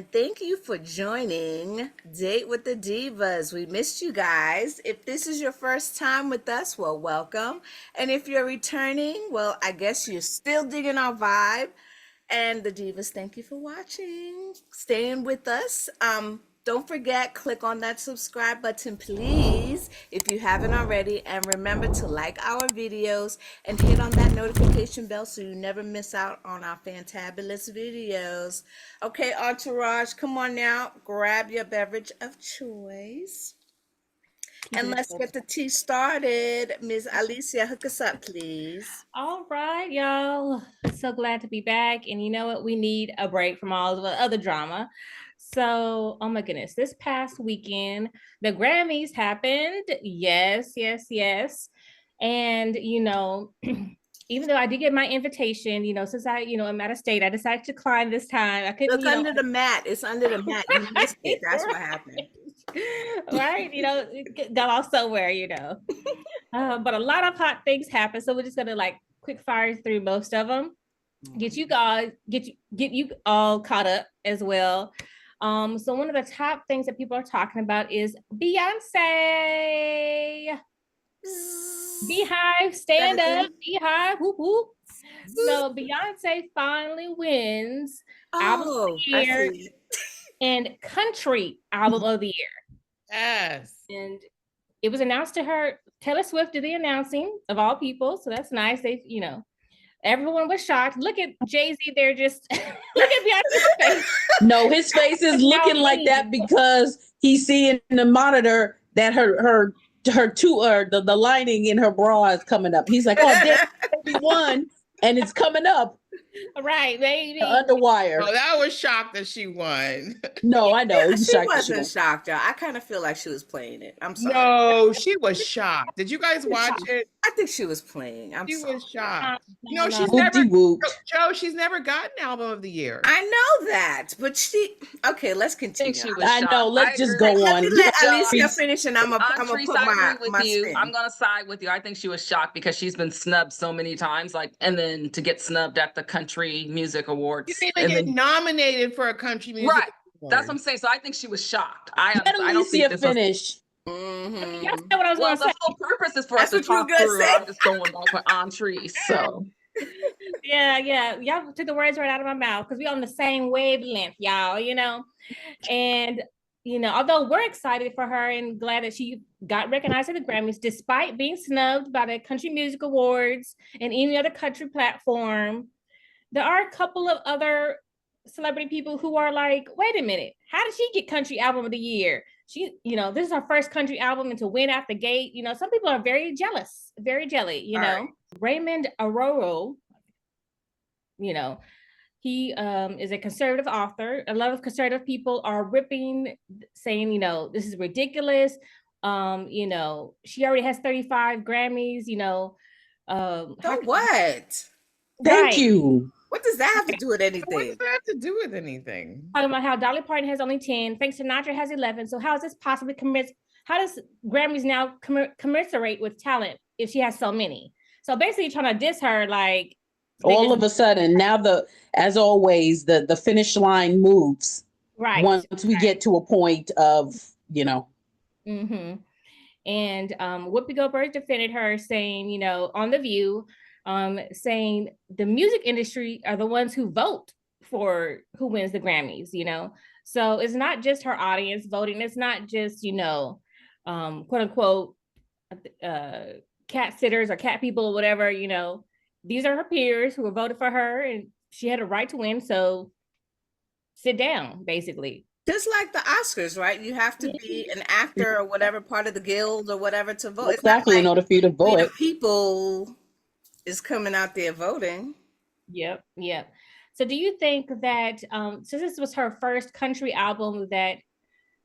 and thank you for joining Date with the Divas. We missed you guys. If this is your first time with us, well, welcome. And if you're returning, well, I guess you're still digging our vibe. And the Divas, thank you for watching, staying with us. Don't forget, click on that subscribe button, please, if you haven't already. And remember to like our videos and hit on that notification bell so you never miss out on our fantabulous videos. Okay, Entourage, come on now. Grab your beverage of choice. And let's get the tea started. Ms. Alicia, hook us up, please. All right, y'all. So glad to be back. And you know what? We need a break from all of the other drama. So, oh my goodness, this past weekend, the Grammys happened. Yes, yes, yes. And, even though I did get my invitation, since I'm out of state, I decided to decline this time. I couldn't, Look under the mat. It's under the mat. You missed it. That's what happened. Right? Got off somewhere, but a lot of hot things happen. So we're just gonna quick fire through most of them. Get you all caught up as well. So one of the top things that people are talking about is Beyonce. Beehive, stand up, Beehive, whoop whoop. So Beyonce finally wins Album of the Year and Country Album of the Year. Yes. And it was announced to her. Taylor Swift did the announcing of all people, so that's nice. They, everyone was shocked. Look at Jay-Z there, just look at Beyonce's face. No, his face is looking like that because he's seeing in the monitor that her the lining in her bra is coming up. He's like, oh, damn, baby won, and it's coming up. Right, baby. Underwire. Well, I was shocked that she won. No, I know. She wasn't shocked, y'all. I kind of feel like she was playing it. I'm sorry. No, she was shocked. Did you guys watch it? I think she was playing. She was shocked. She's never gotten Album of the Year. I know that, but okay, let's continue. I know. Let's just go on. Let Alicia finish, and I'm gonna put my spin. I'm gonna side with you. I think she was shocked because she's been snubbed so many times, and then to get snubbed at the Country Music Awards. You didn't even get nominated for a Country Music Award. Award. That's what I'm saying. So I think she was shocked. I don't see a finish. Mm-hmm. That's what I was going to say. The whole purpose is for us to talk through. I'm just going back with Entree. So. Yeah. Y'all took the words right out of my mouth because we're on the same wavelength, y'all, And, although we're excited for her and glad that she got recognized at the Grammys, despite being snubbed by the Country Music Awards and any other country platform, there are a couple of other celebrity people who are like, wait a minute, how did she get Country Album of the Year? She, this is her first country album, and to win out the gate, some people are very jealous, very jelly, Right. Raymond Aroro, he is a conservative author. A lot of conservative people are ripping, saying, this is ridiculous. She already has 35 Grammys, what? Thank you. What does that have to do with anything? What does that have to do with anything? Talking about how Dolly Parton has only 10, Frank Sinatra has 11. So how is this possibly how does Grammys now commiserate with talent if she has so many? So basically trying to diss her, all of a sudden, now as always, the finish line moves. Right. Once we get to a point of, Mm-hmm. And Whoopi Goldberg defended her, saying, on The View, saying the music industry are the ones who vote for who wins the Grammys, So it's not just her audience voting. It's not just, quote unquote, cat sitters or cat people or whatever, These are her peers who have voted for her, and she had a right to win. So sit down, basically. Just like the Oscars, right? You have to be an actor or whatever part of the guild or whatever to vote. Exactly, in order for you to vote. The people is coming out there voting. Yep. So do you think that since this was her first country album, that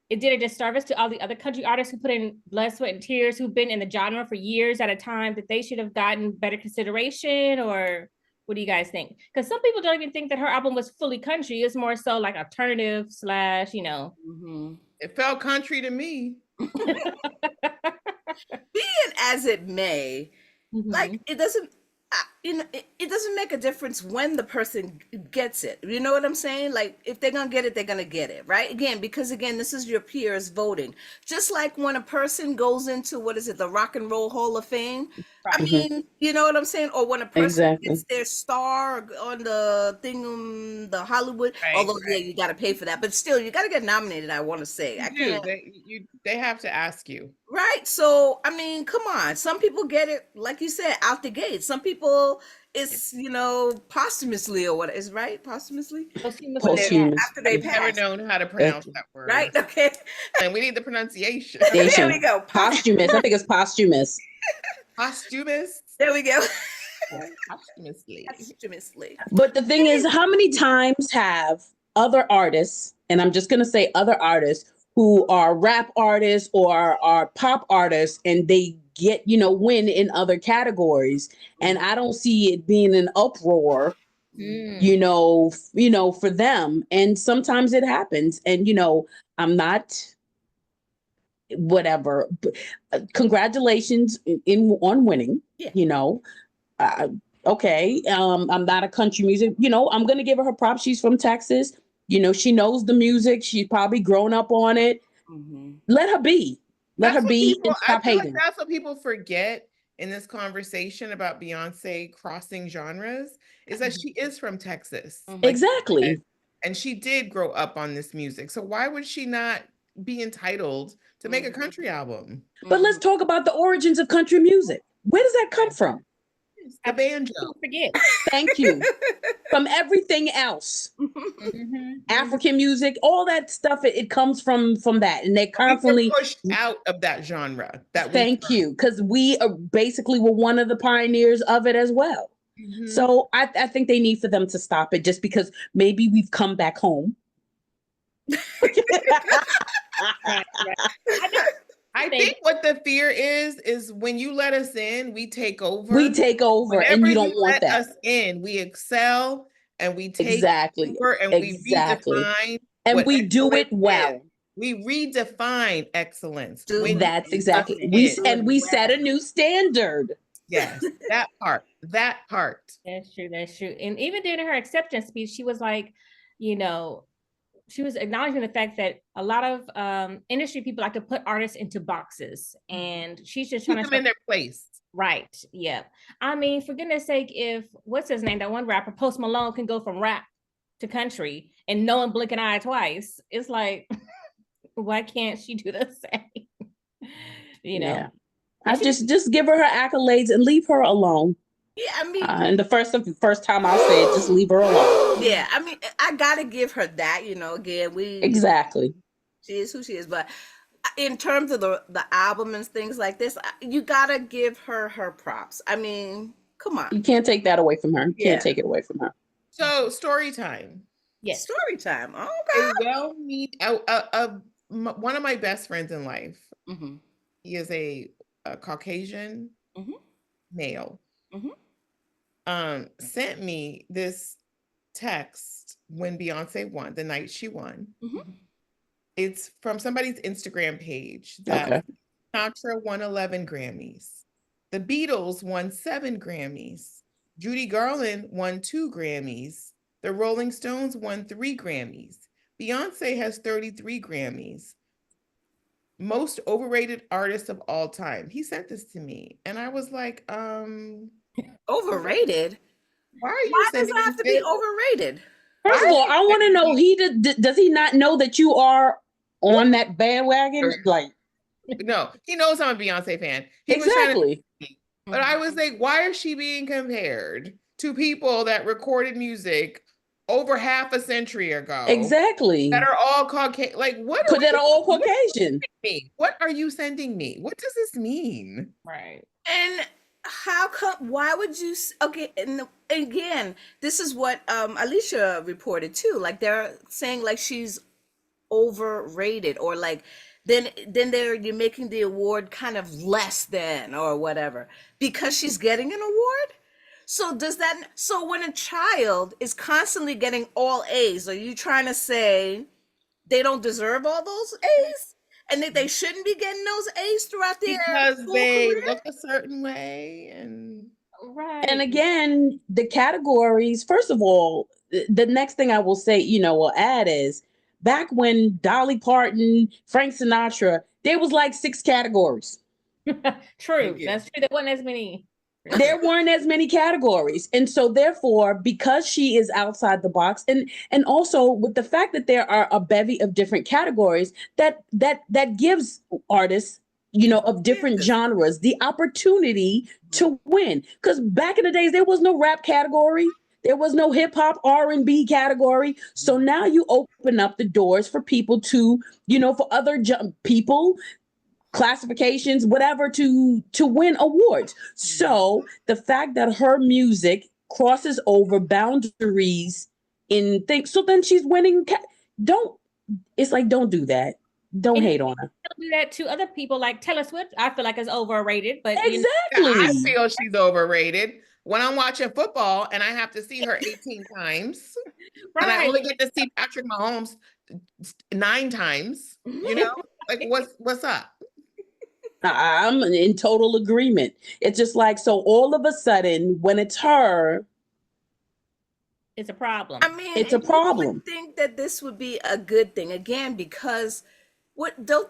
it did a disservice to all the other country artists who put in blood, sweat, and tears, who've been in the genre for years at a time, that they should have gotten better consideration? Or what do you guys think? Because some people don't even think that her album was fully country. It's more so like alternative / Mm-hmm. It felt country to me. Be it as it may, it doesn't, it doesn't make a difference when the person gets it. You know what I'm saying? Like, if they're gonna get it, they're gonna get it, right? Again, because again, this is your peers voting. Just like when a person goes into, what is it, the Rock and Roll Hall of Fame. I Right. mean, you know what I'm saying? Or when a person Exactly. gets their star on the thing, the Hollywood. Right, Although, yeah, right. you got to pay for that, but still, you got to get nominated. I want to say, I You do. can't. They have to ask you. Right. So, I mean, come on. Some people get it, like you said, out the gate. Some people, it's, posthumously or what is right? Posthumously? Posthumous. After they I've never pass. known how to pronounce that word. Right? Okay. And we need the pronunciation. There we go. Posthumous. I think it's posthumous. Posthumous. There we go. Posthumously. Posthumously. But the thing is, how many times have other artists, and I'm just going to say other artists who are rap artists or are pop artists, and they get, win in other categories. And I don't see it being an uproar, for them. And sometimes it happens. And, I'm not whatever. Congratulations on winning, Yeah. Okay. I'm not a country music, I'm going to give her props. She's from Texas. She knows the music. She's probably grown up on it. Mhm. Let her be. Let That's her what be people- and stop I feel hating. like that's what people forget in this conversation about Beyonce crossing genres, is that she is from Texas. Mhm. Like, Exactly. and she did grow up on this music. So why would she not be entitled to make a country album? But let's talk about the origins of country music. Where does that come from? The banjo. Don't forget. Thank you. From everything else. African music, all that stuff, it comes from that. And they constantly We were pushed out of that genre. Thank you. Because we basically were one of the pioneers of it as well. Mhm. So I think they need for them to stop it, just because maybe we've come back home. Right. I think what the fear is when you let us in, we take over. We take over, and Whenever you don't want let that. us in, we excel and we take Exactly. over and we redefine. And what we do it excellence well. is. We redefine excellence. That's exactly. us We in. and we set a new standard. Yes, that part. That part. That's true. That's true. And even during her acceptance speech, she was like, she was acknowledging the fact that a lot of industry people like to put artists into boxes, and she's just trying Keep to them in their place. Right. Yeah. I mean, for goodness sake, if what's his name, that one rapper, Post Malone, can go from rap to country and no one blink an eye twice, it's like, why can't she do the same? Yeah. I just give her accolades and leave her alone. Yeah, I mean, and the first time I'll say it, just leave her alone. Yeah, I mean, I gotta give her that. Again, Exactly. She is who she is, but in terms of the album and things like this, you gotta give her props. I mean, come on, you can't take that away from her. You can't take it away from her. So story time. Yes, story time. Okay. One of my best friends in life. Mm-hmm. He is a Caucasian male. Sent me this text when Beyonce won, the night she won. It's from somebody's Instagram page that Sinatra won 11 Grammys. The Beatles won 7 Grammys. Judy Garland won 2 Grammys. The Rolling Stones won 3 Grammys. Beyonce has 33 Grammys. Most overrated artist of all time. He sent this to me, and I was like, overrated? Why does it have to be overrated? First of all, I want to know, does he not know that you are on that bandwagon? Like, no, he knows I'm a Beyonce fan. But I was like, why is she being compared to people that recorded music over half a century ago? Exactly. That are all Caucasian. Like, what? Because they're all Caucasian. What are you sending me? What does this mean? Right. And how come? Why would you? Okay, and again, this is what Alicia reported too. Like, they're saying like she's overrated, or like then you're making the award kind of less than or whatever because she's getting an award. So when a child is constantly getting all A's, are you trying to say they don't deserve all those A's? And that they shouldn't be getting those A's throughout their because full they career? look a certain way, and Right. And again, the categories, first of all, the next thing I will say, will add is back when Dolly Parton, Frank Sinatra, there was like 6 categories. True. That's true. There wasn't as many. There weren't as many categories. And so therefore, because she is outside the box, and also with the fact that there are a bevy of different categories, that gives artists, of different genres the opportunity to win. Because back in the days, there was no rap category. There was no hip hop R&B category. So now you open up the doors for people to, for other people, classifications, whatever, to win awards. So the fact that her music crosses over boundaries in things, so then she's winning. Don't do that. Don't hate on her. Do that to other people like Taylor Swift. I feel like is overrated, but exactly. I feel she's overrated when I'm watching football and I have to see her 18 times, and I only get to see Patrick Mahomes 9 times. Like what's up? I'm in total agreement. It's just like, so all of a sudden, when it's her, it's a problem. I mean, it's a problem. You would think that this would be a good thing again, because what do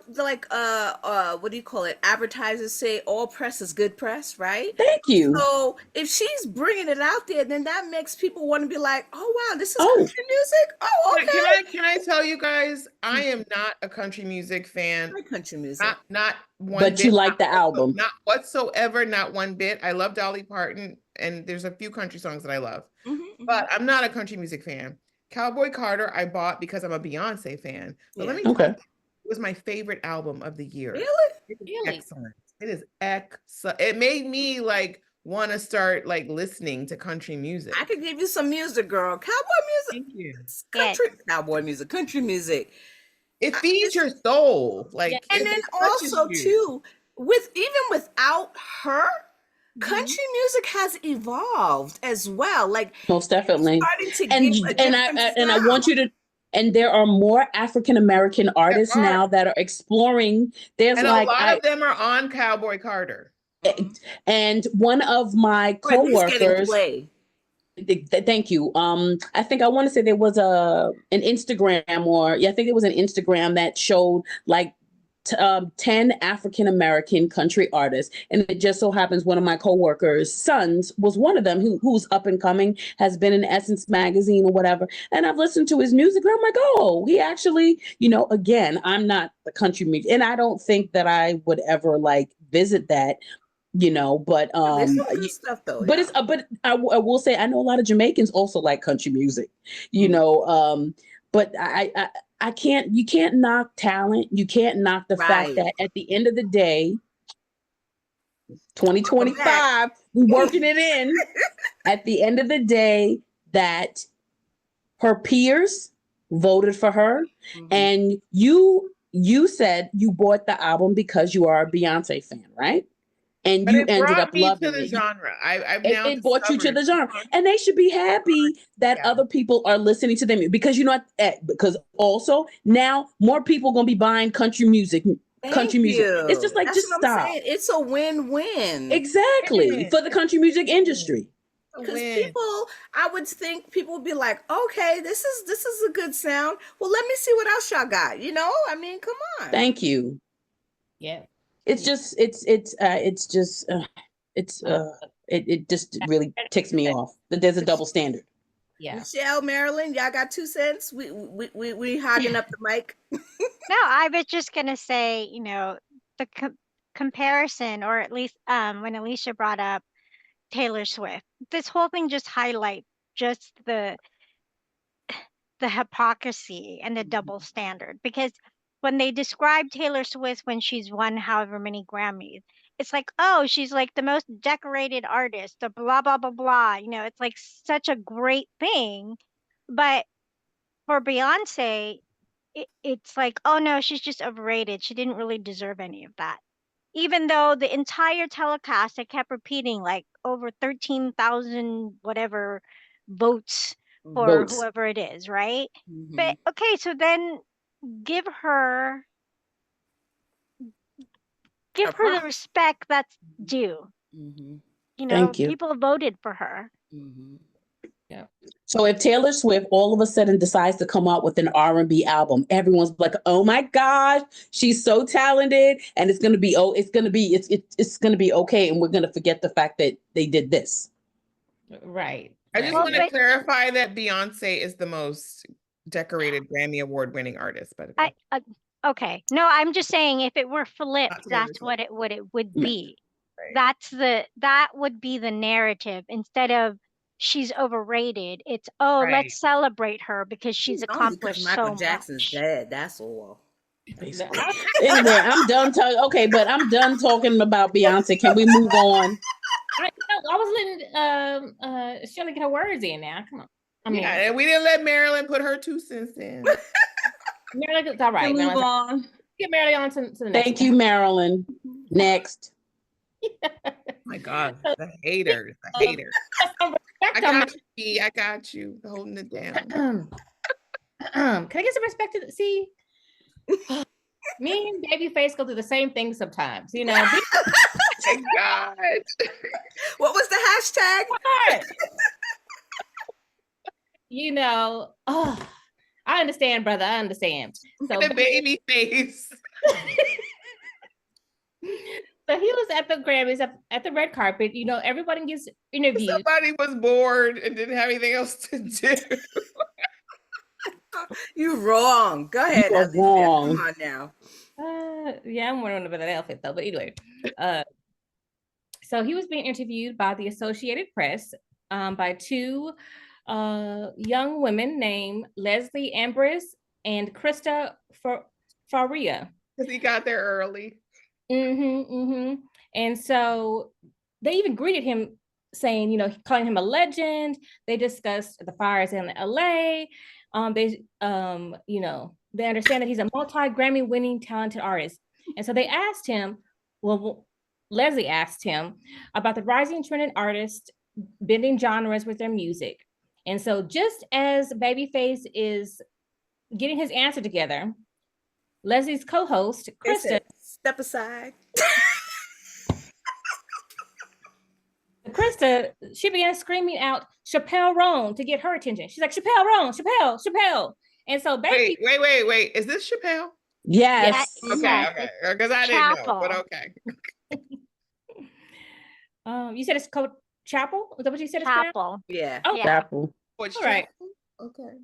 you call it? Advertisers say all press is good press, right? Thank you. So if she's bringing it out there, then that makes people want to be like, oh wow, this is country music. Oh, okay. Can I tell you guys, I am not a country music fan. I like country music. Not one but bit. You like the album. Not whatsoever, not one bit. I love Dolly Parton, and there's a few country songs that I love. But I'm not a country music fan. Cowboy Carter I bought because I'm a Beyonce fan. But let me tell you, it was my favorite album of the year. Really? Excellent. It is excellent. It made me want to start listening to country music. I could give you some music, girl. Cowboy music. Thank you. Country, cowboy music, country music. It feeds your soul. And then also too, even without her, country music has evolved as well. Most definitely. I want you to. And there are more African American artists now that are exploring. And a lot of them are on Cowboy Carter. And one of my coworkers. Thank you. I think I want to say there was an Instagram, I think it was an Instagram that showed 10 African American country artists, and it just so happens one of my coworkers' sons was one of them who's up and coming, has been in Essence magazine or whatever. And I've listened to his music, and I'm like, oh, he actually, again, I'm not the country music, and I don't think that I would ever visit that. But stuff though. But it's but I will say I know a lot of Jamaicans also like country music, but I can't. You can't knock talent. You can't knock the fact that at the end of the day, 2025, we're working it in. At the end of the day, that her peers voted for her, and you said you bought the album because you are a Beyonce fan, right? And you ended up loving the genre. It brought you to the genre, and they should be happy that other people are listening to them, because because also now more people are gonna be buying country music. It's just just stop. It's a win-win. Exactly for the country music industry. Because I would think people would be like, okay, this is a good sound. Well, let me see what else y'all got. I mean, come on. Thank you. Yeah. It just really ticks me off that there's a double standard. Yeah. Michelle, Marilyn, y'all got 2 cents? We hogging up the mic. No, I was just gonna say, the comparison, or at least when Alicia brought up Taylor Swift, this whole thing just highlights just the hypocrisy and the double standard, because when they describe Taylor Swift when she's won however many Grammys, it's like, oh, she's the most decorated artist, the blah, blah, blah, blah. It's such a great thing. But for Beyonce, it's like, oh no, she's just overrated. She didn't really deserve any of that. Even though the entire telecast, I kept repeating over 13,000 whatever votes for whoever it is, right? But okay, so then give her the respect that's due. Thank you. people voted for her. Mhm. Yeah. So if Taylor Swift all of a sudden decides to come out with an R&B album, everyone's like, "Oh my gosh, she's so talented," and it's gonna be it's gonna be okay, and we're gonna forget the fact that they did this. Right. I just right. want to clarify that Beyonce is the most decorated Grammy award-winning artist, by the way. Okay. No, I'm just saying if it were flipped, Not Taylor that's Swift. what it would Yeah. be. Right. That would be the narrative instead of she's overrated. It's Right. let's celebrate her because she's Only because accomplished Michael so Jackson's much. dead. That's all. Anyway, I'm done talking. Okay, but I'm done talking about Beyonce. Can we move on? I was letting Shirley get her words in now. Come on. I mean, Yeah, and we didn't let Marilyn put her 2 cents in. Marilyn, it's all right. Move Marilyn, on. get Marilyn on to the next. Thank you, Marilyn. Next. Oh my God, the haters, the haters. I got you, B. I got you, holding it down. Can I get some respect to see? Me and Babyface go through the same thing sometimes, you know. Thank God. What was the hashtag? You know, I understand, brother. I understand. So The baby face. So he was at the Grammys at the red carpet. You know, everybody gets interviewed. Somebody was bored and didn't have anything else to do. You wrong. Go ahead. You are Alicia. wrong. Come on now. Yeah, I'm wearing a bit of an outfit though. But anyway, so he was being interviewed by the Associated Press by 2 young women named Leslie Ambrose and Krista Faria. Because he got there early. And so they even greeted him saying, you know, calling him a legend. They discussed the fires in LA. You know, they understand that he's a multi-Grammy winning talented artist. And so they asked him, Leslie asked him about the rising trend in artists bending genres with their music. And so just as Babyface is getting his answer together, Leslie's co-host, Krista, step aside. Krista, she began screaming out Chappelle Roan to get her attention. She's like, Chappelle Roan, Chappelle. And so Wait. Is this Chappelle? Yes. Okay. Because I didn't know, but okay. You said it's called Chapel? Is that what you said? Chapel. Yeah. Oh, Chapel. All right. Okay.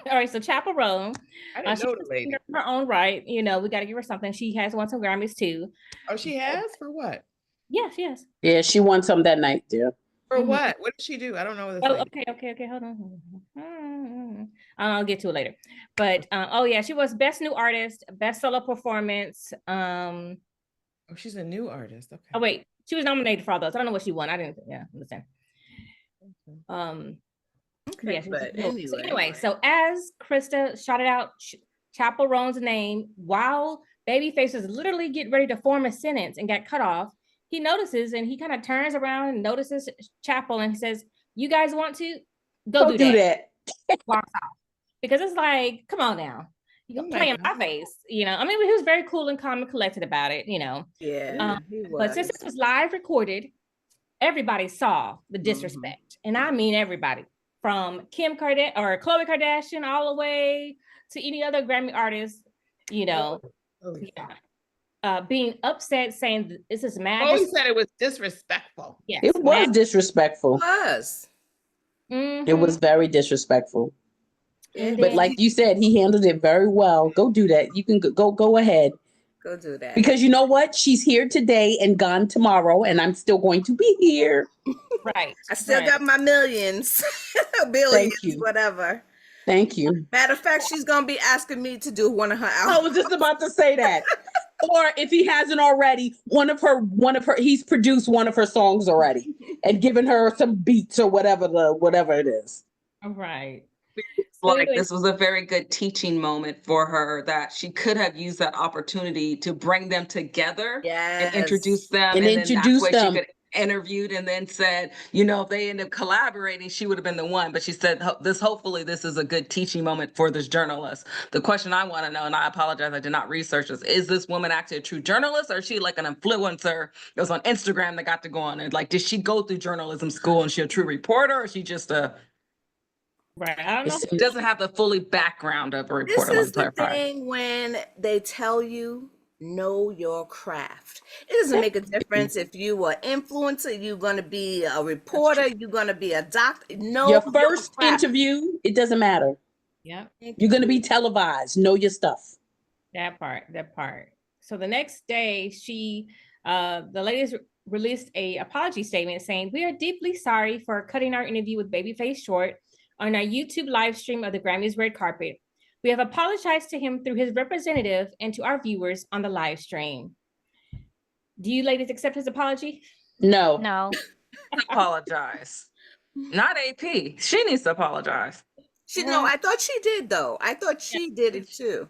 All right, so Chapel Roan. I didn't know the she's lady. in her own right. You know, we got to give her something. She has won some Grammys too. Oh, she has? For what? Yes. Yeah, she won some that night, dear. For what? What did she do? I don't know this lady. Okay. Hold on. I'll get to it later. But she was Best New Artist, Best Solo Performance. Oh, she's a new artist. Okay. Oh wait, she was nominated for all those. I don't know what she won. I didn't. Yeah, understand. Okay, Yeah, but anyway, so as Krista shouted out Chapel Roan's name while Babyface was literally getting ready to form a sentence and got cut off, he notices and he kind of turns around and notices Chapel and he says, "You guys want to go do that?" Walks off. Because it's like, come on now. You can play in my face, you know. I mean, he was very cool and calm and collected about it, you know. Yeah. But since it was live recorded, everybody saw the disrespect. And I mean everybody. From Kim Kardashian or Khloe Kardashian all the way to any other Grammy artist, you know, being upset, saying this is mad. Oh, he said it was disrespectful. Yes, it was disrespectful. It was very disrespectful. And but like you said, he handled it very well. Go do that. You can go ahead. Go do that. Because you know what? She's here today and gone tomorrow, and I'm still going to be here. Right. I still got my millions, billions, whatever. Thank you. Matter of fact, she's gonna be asking me to do one of her albums. I was just about to say that. Or if he hasn't already, he's produced one of her songs already and given her some beats or whatever it is. All right. Like this was a very good teaching moment for her, that she could have used that opportunity to bring them together and introduce them. And introduce them. interviewed and then said, you know, if they end up collaborating, she would have been the one. But she said, hopefully this is a good teaching moment for this journalist. The question I want to know, and I apologize, I did not research this, is this woman actually a true journalist, or is she like an influencer that was on Instagram that got to go on? And like, did she go through journalism school and she a true reporter, or is she just a, Right. I don't know. doesn't have the fully background of a reporter? This is the thing when they tell you, know your craft. It doesn't make a difference if you are influencer, you're going to be a reporter, you're going to be a doctor. Know Your first craft. interview, it doesn't matter. Yep. You're going to be televised. Know your stuff. That part. So the next day, the ladies released a apology statement saying, "We are deeply sorry for cutting our interview with Babyface short on our YouTube live stream of the Grammys red carpet. We have apologized to him through his representative and to our viewers on the live stream." Do you ladies accept his apology? No. No. Apologize. Not AP. She needs to apologize. No, I thought she did though. I thought she did it too.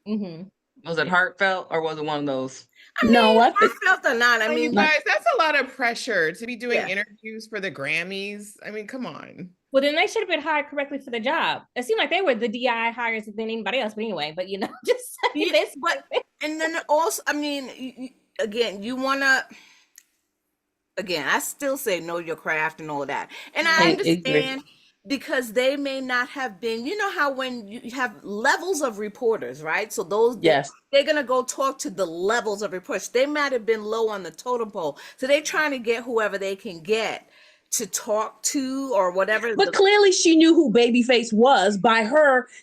Mm-hmm. Was it heartfelt, or was it one of those? I mean, No, I think heartfelt or not. I You mean, guys, that's a lot of pressure to be doing Yeah. interviews for the Grammys. I mean, come on. Well, then they should have been hired correctly for the job. It seemed like they were the DI hires than anybody else. But anyway, but just Yeah, this. but and then also, I mean, again, you wanna. Again, I still say know your craft and all of that, and I I agree. understand because they may not have been. You know how when you have levels of reporters, right? So those Yes. they're gonna go talk to the levels of reporters. They might have been low on the totem pole, so they're trying to get whoever they can get to talk to or whatever. But clearly she knew who Babyface was by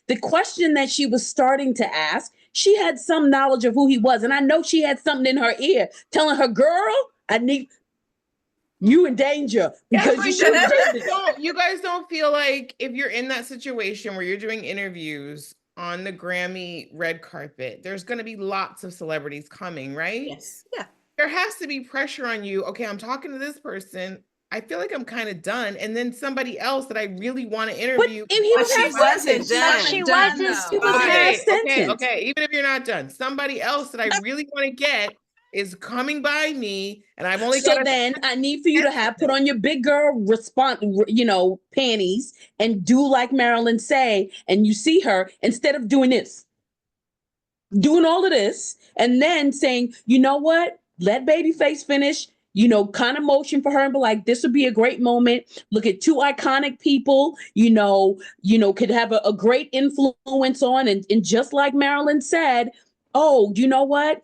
the question that she was starting to ask. She had some knowledge of who he was. And I know she had something in her ear telling her, girl, I need you in danger because you should have did this. You guys don't feel like if you're in that situation where you're doing interviews on the Grammy red carpet, there's going to be lots of celebrities coming, right? Yes, yeah. There has to be pressure on you. Okay, I'm talking to this person. I feel like I'm kind of done. And then somebody else that I really want to But interview. if he But was she half wasn't sentence. done. She Done, wasn't. though. She was half sentence. Okay. Even if you're not done, somebody else that I really want to get is coming by me, and I've only So got. then I need for you to have put on your big girl panties and do like Marilyn say, and you see her instead of doing this, doing all of this, and then saying, you know what, let Babyface finish, kind of motion for her and be like, this would be a great moment. Look at two iconic people, could have a great influence on, and just like Marilyn said, oh, you know what?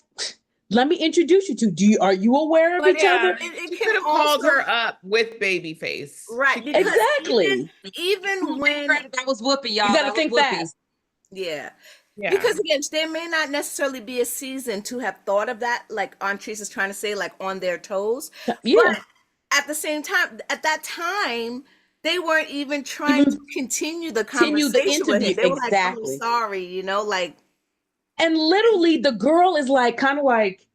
Let me introduce you to. Are you aware of But each yeah, other? She could have called her up with Babyface. Right. She- because Exactly. Even when, That was Whoopi, y'all. You got That to was think Whoopi. fast. yeah. Yeah. Because again, there may not necessarily be a season to have thought of that, like Antrice is trying to say, like on their toes. Yeah. But at the same time, at that time, they weren't even trying to continue the continue the conversation with him. interview. They were Exactly. like, "Oh, sorry," like. And literally the girl is like kind of like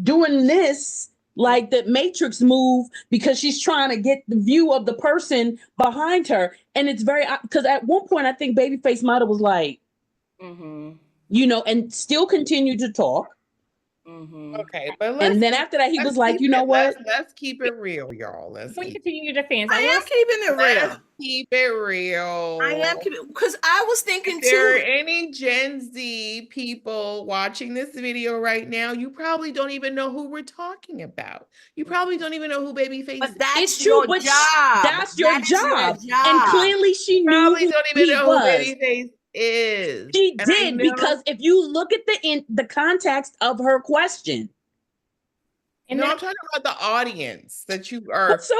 doing this, like the Matrix move, because she's trying to get the view of the person behind her. And it's very, because at one point I think Babyface might have was like, and still continued to talk. Okay, but And then after that, he was like, you know what? Let's keep it real, y'all. We continue your defense. I am keeping it real. Let's keep it real. I am keeping, because I was thinking If there are too. any Gen Z people watching this video right now, you probably don't even know who we're talking about. You probably don't even know who Babyface But is. that's It's true, your but job. that's your That is your job. job. And clearly she knew Probably who don't even he know who was. Babyface is. She And I did, know- because if you look at the context of her question, And No, then- I'm talking about the audience that you are. but so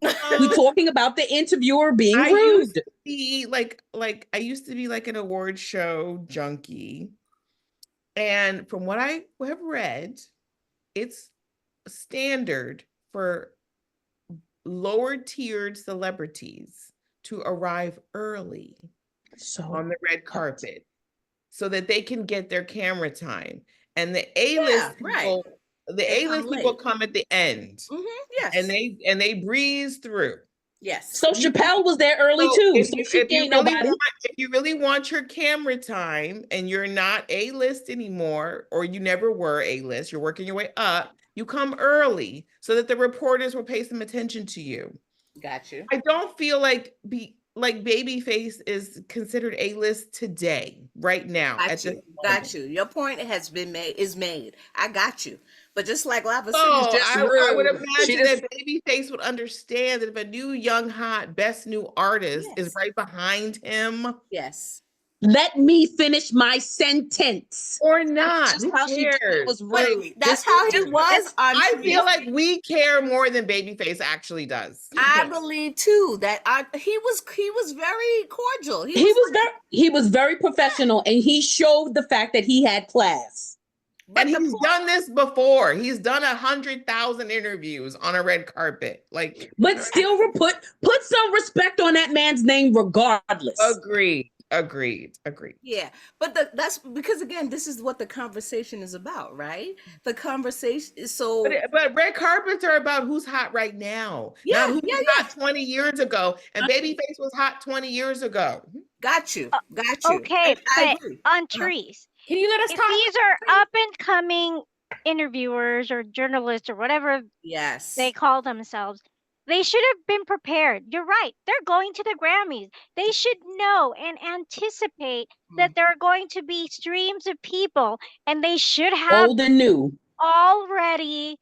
what? We're talking about the interviewer being I rude. used to be like I used to be like an award show junkie, and from what I have read, it's standard for lower tiered celebrities to arrive early So on the red carpet so that they can get their camera time, and the A-list Yeah, right. people, the They come A-list people late. come at the end, Yes. and they breeze through. yes. So Chappelle was there early So too. if So you, she if you ain't really nobody. want, if you really want your camera time and you're not A-list anymore, or you never were A-list, you're working your way up, You come early so that the reporters will pay some attention to you. Got you. I don't feel like Babyface is considered A-list today, right now. Got you. Your point has been made. Is made. I got you. But just like Lava said, it's just I rude. would imagine that Babyface would understand that if a new young hot best new artist is right behind him. Yes. Let me finish my sentence. Or not. Just how she did it was rude. That's how he was. I feel like we care more than Babyface actually does. I believe too that he was very cordial. He was very professional, and he showed the fact that he had class. And he's done this before. He's done 100,000 interviews on a red carpet. But still put some respect on that man's name regardless. Agreed. Yeah, but that's because again, this is what the conversation is about, right? The conversation is so. But red carpets are about who's hot right now, not who was hot 20 years ago. And Babyface was hot 20 years ago. Got you. Okay, but on Trees, can you let us talk? These are up and coming interviewers or journalists or whatever they call themselves. They should have been prepared. You're right. They're going to the Grammys. They should know and anticipate that there are going to be streams of people, and they should have old and new already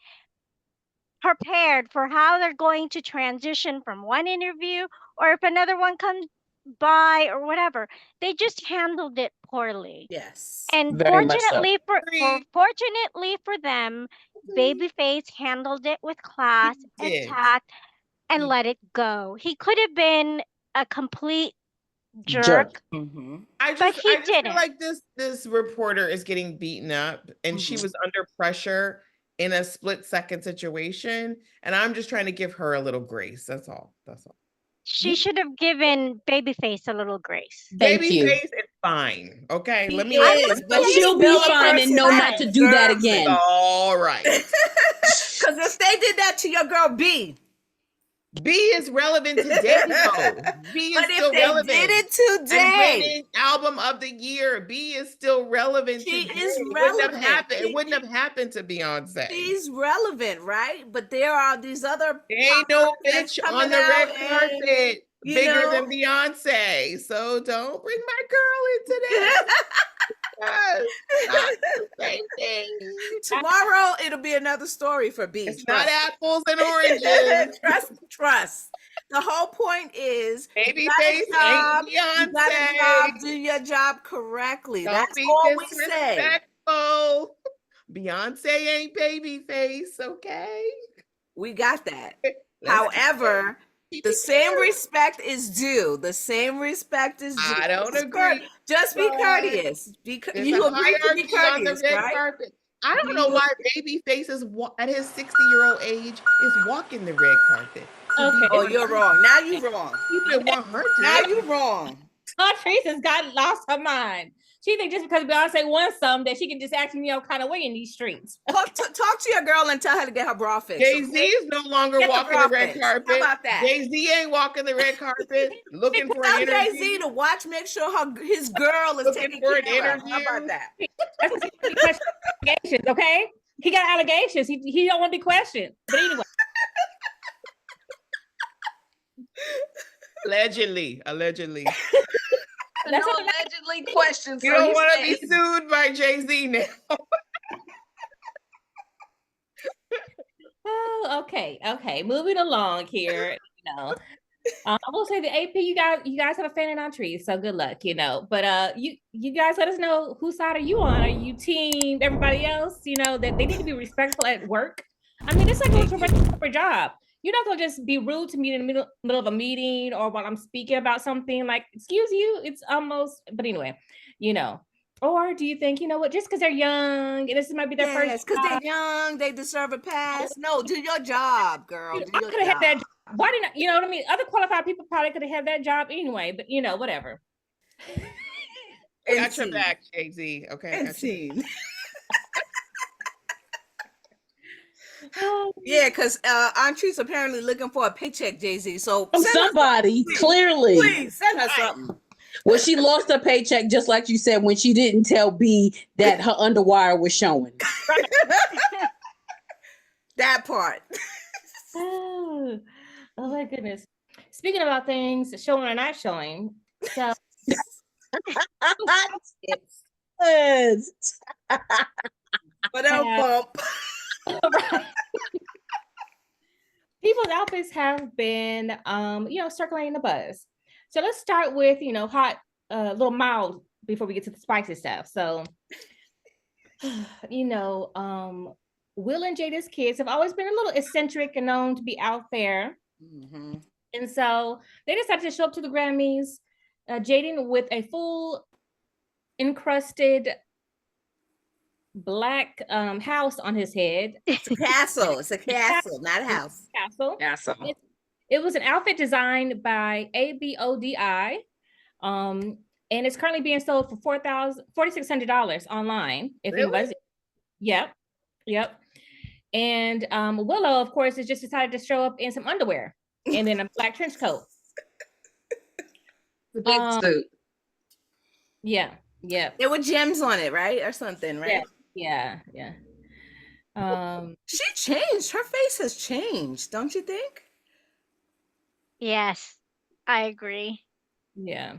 prepared for how they're going to transition from one interview, or if another one comes by or whatever. They just handled it poorly. Yes. And very much so. fortunately for them, Babyface handled it with class and tact and let it go. He could have been a complete jerk. I just feel like this reporter is getting beaten up, and she was under pressure in a split-second situation, and I'm just trying to give her a little grace. That's all. She should have given Babyface a little grace. Babyface is fine. Okay, but she'll be fine and know not to do that again. All right. Because if they did that to your girl B is relevant today, though. B is still relevant. Did it today, album of the year. B is still relevant. She is relevant. It wouldn't have happened to Beyonce. She's relevant, right? But there are these other. Ain't no bitch on the red carpet bigger than Beyonce. So don't bring my girl into that. Not the same thing. Tomorrow it'll be another story for B. It's not apples and oranges. Trust. The whole point is Babyface ain't Beyonce. You gotta do your job correctly. That's all we say. Beyonce ain't Babyface, okay? We got that. However, the same respect is due. I don't agree. Just be courteous. You agree to be courteous, right? Carpet. I don't know why Babyface is at his 60-year-old age is walking the red carpet. Okay. Oh, you're wrong. Now you're wrong. You didn't want her to. Now you're wrong. Trace has lost her mind. She thinks just because Beyonce won some that she can just act kind of way in these streets. Talk to your girl and tell her to get her bra fixed. Jay-Z is no longer walking the red carpet. How about that? Jay-Z ain't walking the red carpet looking for an interview. Jay-Z to watch, make sure his girl is taking care of her. How about that? That's allegations, okay? He got allegations. He don't want to be questioned. But anyway. Allegedly. That's allegedly questions. You don't want to be sued by Jay-Z now. Oh, okay. Moving along here. I will say the AP, you guys have a fan in on Trees, so good luck. But you guys let us know whose side are you on? Are you team everybody else? That they need to be respectful at work. I mean, it's like going to a corporate job. You're not gonna just be rude to me in the middle of a meeting or while I'm speaking about something. Like, excuse you, it's almost. But anyway, Or do you think, just because they're young and this might be their first? Yes, because they're young, they deserve a pass. No, do your job, girl. I could have had that job. Why didn't you know what I mean? Other qualified people probably could have had that job anyway. But whatever. Got your back, Jay-Z. Okay. Yeah, because Auntie's apparently looking for a paycheck, Jay-Z. So somebody clearly, please send her something. Well, she lost her paycheck just like you said when she didn't tell B that her underwire was showing. That part. Oh, oh my goodness. Speaking about things showing or not showing, so it's Yes. But I'll bump. right. People's outfits have been circulating the buzz. So let's start with hot, little mild before we get to the spicy stuff. So Will and Jada's kids have always been a little eccentric and known to be out there. Mm-hmm. And so they decided to show up to the Grammys, Jaden with a full encrusted black house on his head. It's a castle. It's a castle, not a house. Castle. Castle. It was an outfit designed by ABODI. And it's currently being sold for $4,600 online. If Really? anybody's, yep. And Willow, of course, has just decided to show up in some underwear and then a black trench coat. The big suit. Yeah. There were gems on it, right? Or something, right? Yeah. She changed. Her face has changed, don't you think? Yes, I agree. Yeah.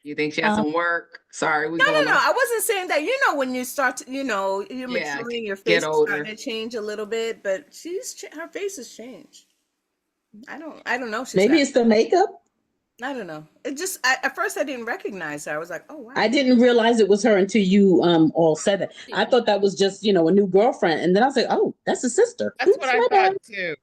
You think she has some work? Sorry, No. I wasn't saying that. When you start to, you're maturing, your face is starting to change a little bit, but her face has changed. I don't know. Maybe it's the makeup. I don't know. It just at first I didn't recognize her. I was like, oh wow. I didn't realize it was her until you all said it. I thought that was just a new girlfriend, and then I was like, oh, that's a sister. That's what I thought too.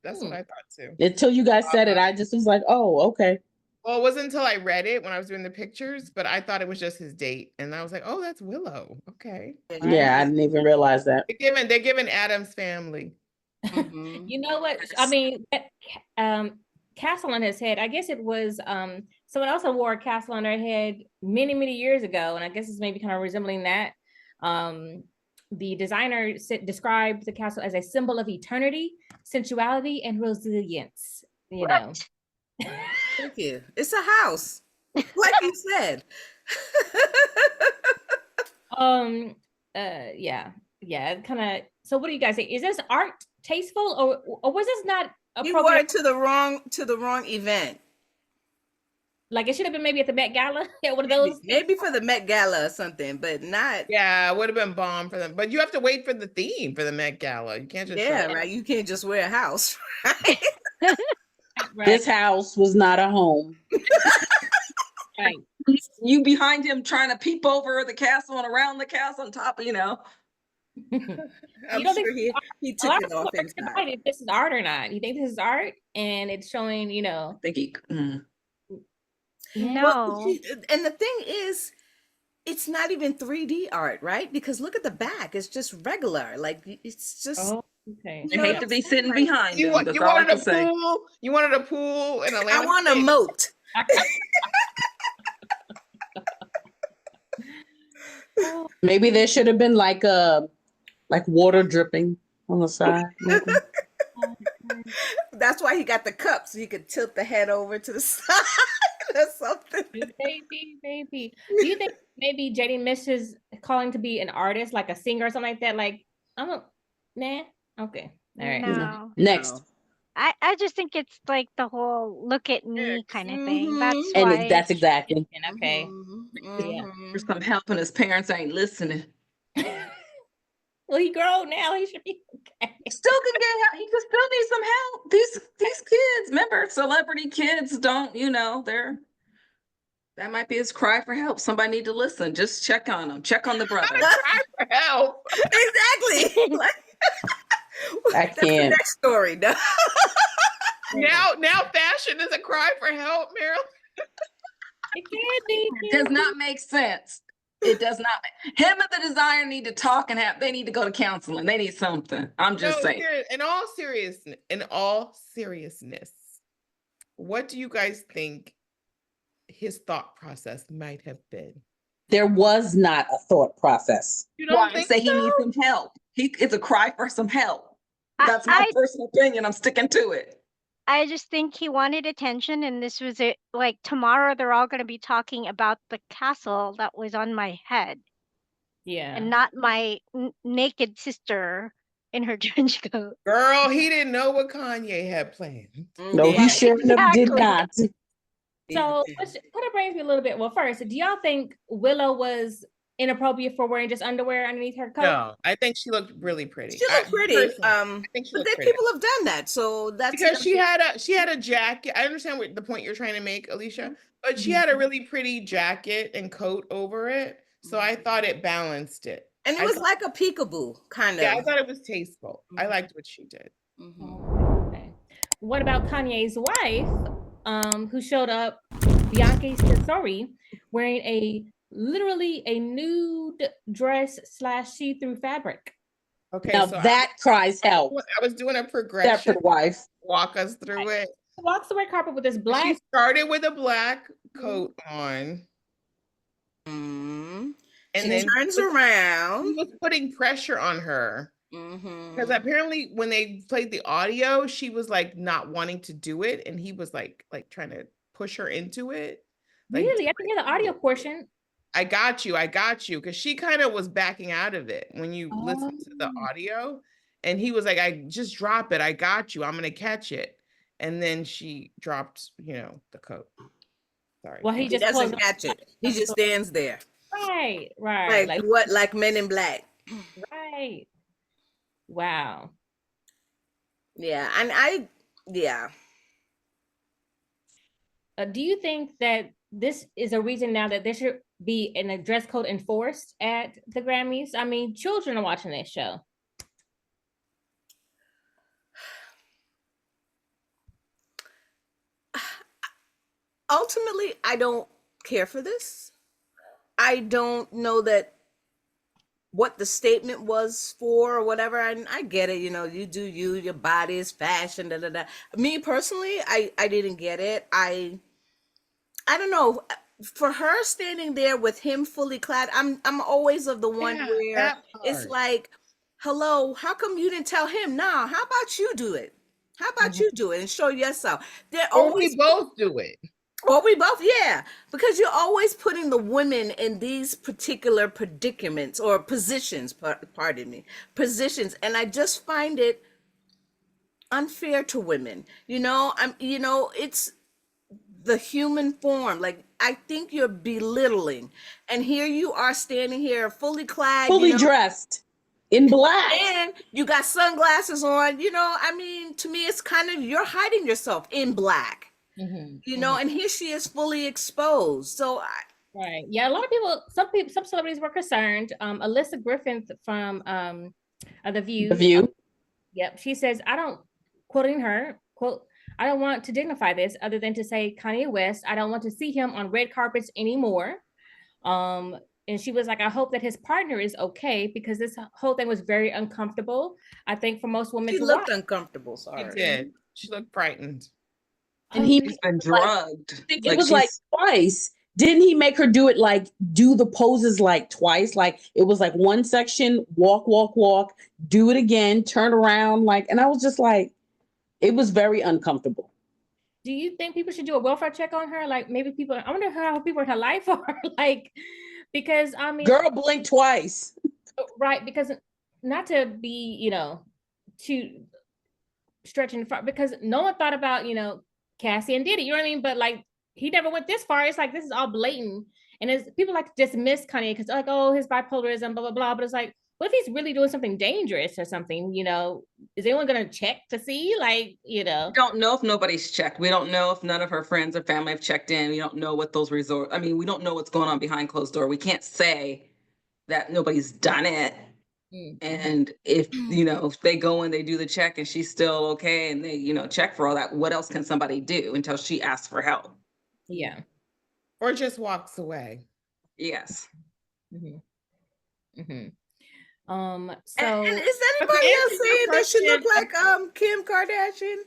That's what I thought too. Until you guys said it, I just was like, oh, okay. Well, it wasn't until I read it when I was doing the pictures, but I thought it was just his date, and I was like, oh, that's Willow. Okay. Yeah, I didn't even realiase that. They're giving Adam's family. Mm-hmm. You know what? I mean, castle on his head. I guess it was someone else wore a castle on their head many, many years ago, and I guess it's maybe kind of resembling that. The designer described the castle as a symbol of eternity, sensuality, and resilience. Thank you. It's a house, like you said. Yeah. Kind of. So, what do you guys think? Is this art tasteful, or was this not appropriate? You wore it to the wrong event. Like it should have been maybe at the Met Gala. One of those. Maybe for the Met Gala or something, but not. Yeah, it would have been bomb for them. But you have to wait for the theme for the Met Gala. You can't just right. You can't just wear a house, right? Right. This house was not a home. Right. You behind him trying to peep over the castle and around the castle on top of, I'm don't sure he took it off inside. If this is art or not. You think this is art and it's showing, I think he. No. Well, and the thing is, it's not even 3D art, right? Because look at the back; it's just regular. Like it's just. Oh, okay. I hate to be sitting behind You him. That's all I wanted can a say. pool. You wanted a pool and a I want a moat. Maybe there should have been like water dripping on the side. Maybe. That's why he got the cup, so you could tilt the head over to the side or something. Maybe. Do you think maybe Jaden missed his calling to be an artist, like a singer or something like that? Like, nah. Okay. All right. No. Next. I just think it's like the whole look at me kind of thing. That's And why. that's exactly. Okay. Yeah. For some help and his parents ain't listening. Well, he grown now. He should be okay. Still can get help. He could still need some help. These kids, remember, celebrity kids don't, that might be his cry for help. Somebody need to listen. Just check on him. Check on the brother. Cry for help. Exactly. I That's can't. the next story. No. Now fashion is a cry for help, Marilyn. It can't be. It does not make sense. It does not. Him and the designer need to talk they need to go to counseling. They need something. I'm just saying. In all seriousness, what do you guys think his thought process might have been? There was not a thought process. You don't Why? think Say he so? needs some help. It's a cry for some help. That's my personal opinion. I'm sticking to it. I just think he wanted attention, and this was it. Like tomorrow, they're all going to be talking about the castle that was on my head, Yeah. and not my naked sister in her trench coat. Girl, he didn't know what Kanye had planned. No, he sure enough did not. So, which kind of brings me a little bit. Well, first, do y'all think Willow was inappropriate for wearing just underwear underneath her coat? No, I think she looked really pretty. She looked pretty. Personally, I think she but looked then pretty. people have done that, so that's Because she had a jacket. I understand what the point you're trying to make, Alicia, but she had a really pretty jacket and coat over it, so I thought it balanced it. And it was like a peekaboo kind of. Yeah, I thought it was tasteful. I liked what she did. Okay. What about Kanye's wife, who showed up, Bianca Cesori, wearing literally a nude dress / see-through fabric? Okay, Now so that cries help. I was doing a progression. Stepford wife. Walk us through it. Walks the red carpet with this black. She started with a black coat on. And And she then turns around. He was putting pressure on her. Because apparently when they played the audio, she was like not wanting to do it. And he was like trying to push her into it. Like, Really? I can hear the audio portion. I got you. Because she kind of was backing out of it when you listen to the audio. And he was like, I just drop it. I got you. I'm going to catch it. And then she dropped, the coat. Sorry. Well, he just doesn't catch it. He just stands there. Right. Like Men in Black. Right. Wow. Yeah. And do you think that this is a reason now that there should be a dress code enforced at the Grammys? I mean, children are watching this show. Ultimately, I don't care for this. I don't know that what the statement was for or whatever. And I get it, you do you, your body is fashion, da da da. Me personally, I didn't get it. I don't know. For her standing there with him fully clad, I'm always of the one where it's like, hello, how come you didn't tell him? Nah, how about you do it? How about you do it and show yourself? We both do it. Or we both, yeah. Because you're always putting the women in these particular predicaments or positions, pardon me, positions. And I just find it unfair to women. It's the human form. Like, I think you're belittling. And here you are standing here fully clad. Fully dressed in black. And you got sunglasses on. To me, it's kind of, you're hiding yourself in black. And here she is fully exposed. So right. Yeah, a lot of people, some celebrities were concerned. Alyssa Griffin from The View. The View. Yep. She says, quoting her, quote, I don't want to dignify this other than to say Kanye West, I don't want to see him on red carpets anymore. And she was like, I hope that his partner is okay, because this whole thing was very uncomfortable. I think for most women, she looked uncomfortable. Sorry. She did. She looked frightened. And he's been drugged. It was like twice. Didn't he make her do it do the poses twice? It was one section, walk, walk, walk, do it again, turn around, and I was just it was very uncomfortable. Do you think people should do a welfare check on her? Maybe I wonder how people in her life are. Because I mean, girl blinked twice. Right, because not to be, too stretching far, because no one thought about, Cassie and Diddy, you know what I mean? But he never went this far. It's this is all blatant. And people like to dismiss Kanye because his bipolarism, blah, blah, blah. But it's what if he's really doing something dangerous or something? Is anyone going to check to see? We don't know if nobody's checked. We don't know if none of her friends or family have checked in. We don't know what those we don't know what's going on behind closed door. We can't say that nobody's done it. And if if they go and they do the check and she's still okay and they check for all that, what else can somebody do until she asks for help? Yeah, or just walks away. Yes. So And is anybody else saying that she look like Kim Kardashian?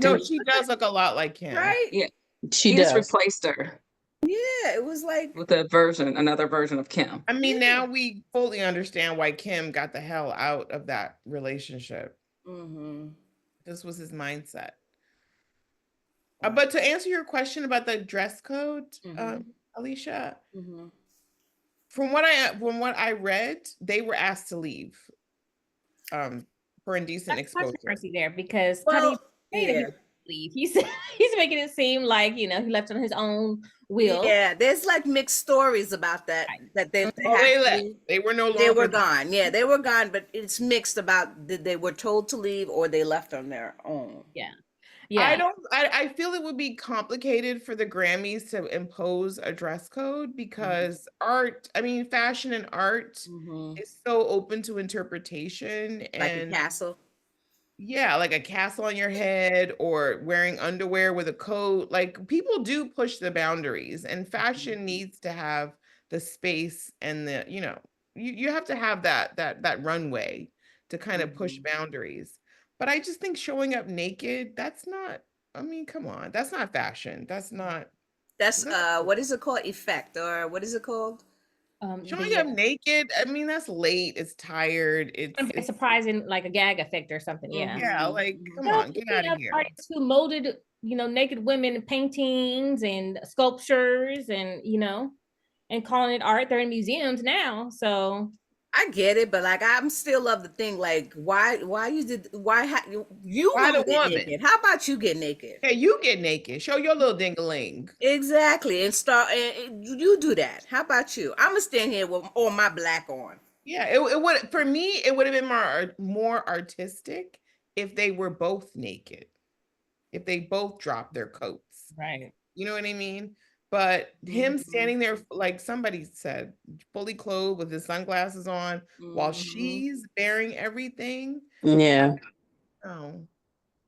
No, she does look a lot like Kim, right? Yeah, she just does. replaced her. Yeah, it was with another version of Kim. I mean, now we fully understand why Kim got the hell out of that relationship. This was his mindset. But to answer your question about the dress code, Alicia, from what I read, they were asked to leave for indecent That's exposure. controversy there because Well, Kanye yeah. Leave. He's making it seem like he left on his own will. Yeah, there's like mixed stories about that. That they They were no longer. They were gone. Yeah, they were gone, but it's mixed about they were told to leave or they left on their own. Yeah. I feel it would be complicated for the Grammys to impose a dress code because fashion and art is so open to interpretation, Like and a castle. Yeah, like a castle on your head or wearing underwear with a coat. Like people do push the boundaries, and fashion needs to have the space and the, you have to have that runway to kind of push boundaries. But I just think showing up naked, that's not, come on, that's not fashion. That's what is it called? Effect, or what is it called? Showing up naked, that's late, it's tired, it's surprising, like a gag effect or something. Yeah, like come on, get out of here. Artists who molded, naked women paintings and sculptures and and calling it art. They're in museums now, so I get it, but like I'm still of the thing. Like, why you the woman? Naked? How about you get naked? Hey, you get naked. Show your little dingaling. Exactly, and start. And you do that. How about you? I'm gonna stand here with all my black on. Yeah, it would, for me. It would have been more artistic if they were both naked, if they both dropped their coats. Right. You know what I mean? But him standing there, like somebody said, fully clothed with his sunglasses on while she's bearing everything. Yeah. Oh,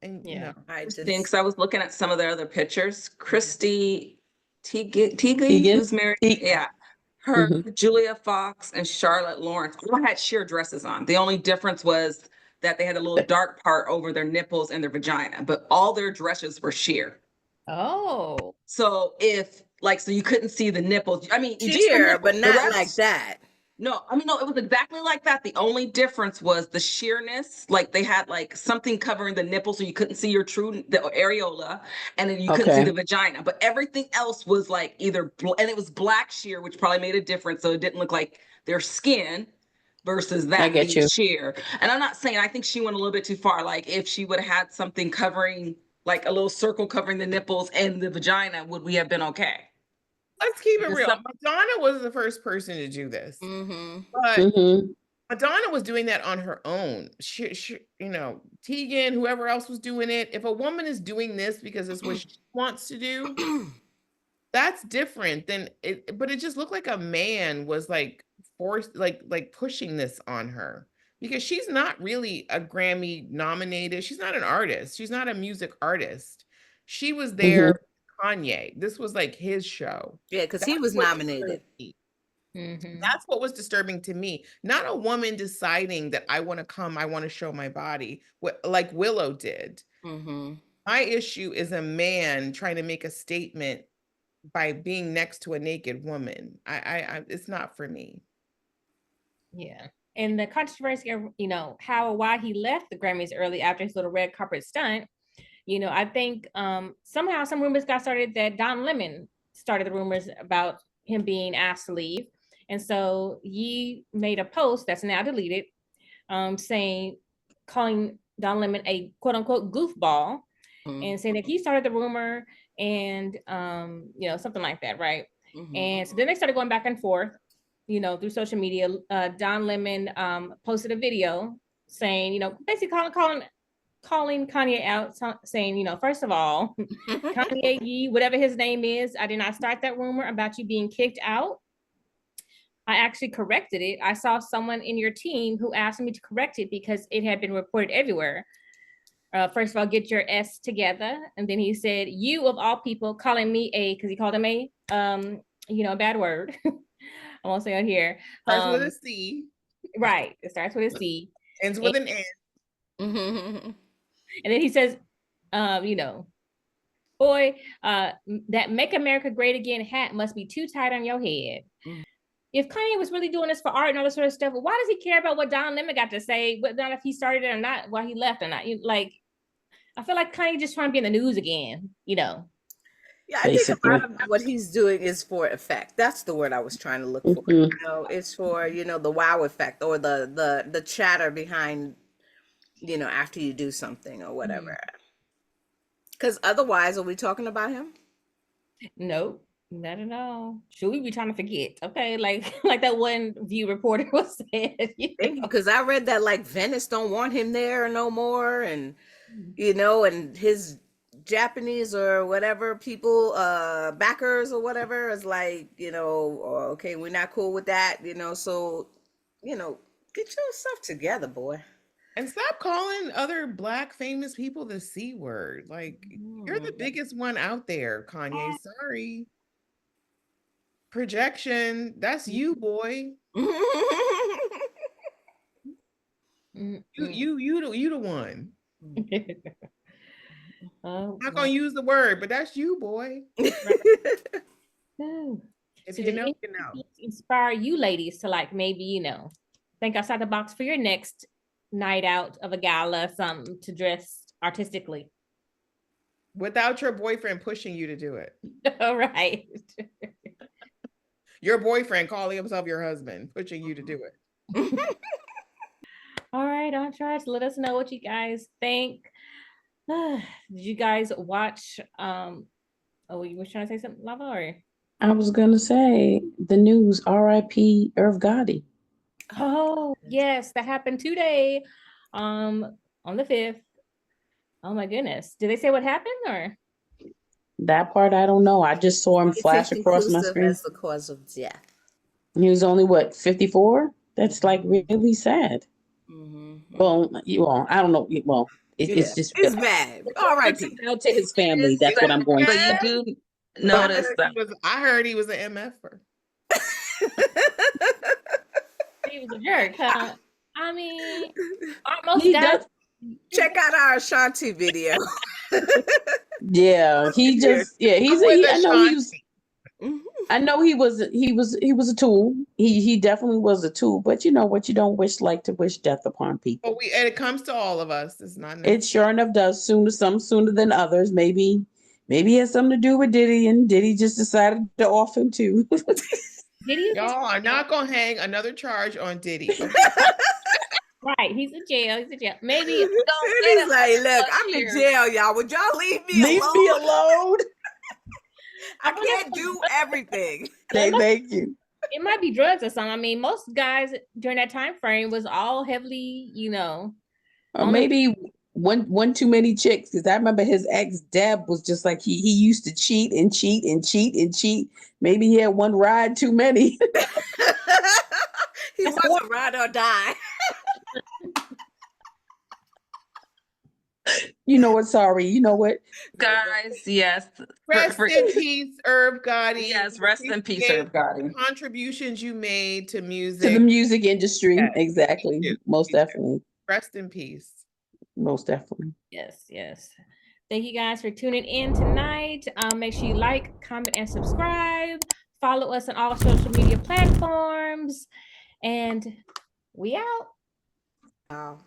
and I think I was looking at some of their other pictures. Christy Teigen, who's married. Yeah. Her, Julia Fox, and Charlotte Lawrence all had sheer dresses on. The only difference was that they had a little dark part over their nipples and their vagina, but all their dresses were sheer. Oh. So so you couldn't see the nipples. Sheer, but not like that. No, no, it was exactly like that. The only difference was the sheerness. Like they had like something covering the nipple so you couldn't see the areola, and then you couldn't see the vagina. But everything else was like and it was black sheer, which probably made a difference. So it didn't look like their skin versus that being sheer. And I'm not saying, I think she went a little bit too far. Like if she would have had something covering, like a little circle covering the nipples and the vagina, would we have been okay? Let's keep it real. Madonna was the first person to do this, but Madonna was doing that on her own. She, Teigen, whoever else was doing it. If a woman is doing this because it's what she wants to do, that's different than it. But it just looked like a man was like forced, like pushing this on her, because she's not really a Grammy nominated. She's not an artist. She's not a music artist. She was there. Kanye. This was like his show. Yeah, because he was nominated. That's what was disturbing to me. Not a woman deciding that I want to come, I want to show my body, like Willow did. My issue is a man trying to make a statement by being next to a naked woman. It's not for me. Yeah. And the controversy of, why he left the Grammys early after his little red carpet stunt. I think somehow some rumors got started that Don Lemon started the rumors about him being asked to leave. And so he made a post that's now deleted, calling Don Lemon a quote unquote goofball, and saying that he started the rumor and, something like that. Right. And so then they started going back and forth, through social media. Don Lemon posted a video saying, basically calling Kanye out, saying, first of all, Kanye, whatever his name is, I did not start that rumor about you being kicked out. I actually corrected it. I saw someone in your team who asked me to correct it because it had been reported everywhere. First of all, get your S together. And then he said, you of all people calling me because he called him a bad word. I won't say it here. Starts with a C. Right. It starts with a C. Ends with an N. And then he says, boy, that Make America Great Again hat must be too tight on your head. If Kanye was really doing this for art and all this sort of stuff, why does he care about what Don Lemon got to say, but not if he started it or not, why he left or not? I feel like Kanye just trying to be in the news again, Yeah, I think a lot of what he's doing is for effect. That's the word I was trying to look for. It's for, the wow effect or the chatter behind you know, after you do something or whatever. Because otherwise, are we talking about him? Nope, not at all. Should we be trying to forget? Okay, like that one View reporter was said. Because I read that like Venice don't want him there no more, and you know, and his Japanese or whatever people, backers or whatever, is like, you know, okay, we're not cool with that, you know. So, you know, get your stuff together, boy. And stop calling other Black famous people the C word. Like, you're the biggest one out there, Kanye. Sorry. Projection, that's you, boy. You the one. Oh, I'm not gonna use the word, but that's you, boy. no. If So you did know, it you know. inspire you ladies to like maybe, you know, think outside the box for your next night out of a gala, something to dress artistically? Without your boyfriend pushing you to do it. All right. Your boyfriend calling himself your husband, pushing you to do it. All right, Entourage, let us know what you guys think. Did you guys watch oh, you were trying to say something, Lava, or? I was gonna say the news, R.I.P. Irv Gotti. Oh, yes, that happened today, on the 5th. Oh my goodness. Did they say what happened or? That part I don't know. I just saw him It's flash across my inconclusive screen. as the cause of death. He was only what, 54? That's like really sad. Well, I don't know. Well, it's just it's bad. All right, out to his family. That's what I'm going to But say. you do notice that I heard he was an MFer. He was a jerk, huh? I mean, almost He guys. does. Check out our Ashanti video. Yeah, he just he's I'm with I know he was. Ashanti. I know he was a tool. He definitely was a tool. But you know what? You don't wish to wish death upon people. But and it comes to all of us. It's not. It sure enough does. Some sooner than others. Maybe it has something to do with Diddy, and Diddy just decided to off him too. Diddy? Y'all are not gonna hang another charge on Diddy. Okay? Right, he's in jail. He's in jail. Maybe He's like, look, I'm in jail, y'all. Would y'all leave me alone? Leave me alone. I can't do everything. Thank you. it might be drugs or something. I mean, most guys during that time frame was all heavily, you know. Or maybe one too many chicks, because I remember his ex Deb was just like he used to cheat and cheat and cheat and cheat. Maybe he had one ride too many. He wants to ride or die. You know what? Sorry. You know what? guys, yes. Rest in peace, Irv Gotti. Yes, rest in peace, Irv Gotti. Contributions you made to music. To the music industry. Yes. Exactly. Most definitely. Rest in peace. Most definitely. Yes. Thank you guys for tuning in tonight. Make sure you like, comment, and subscribe. Follow us on all social media platforms. And we out. Wow.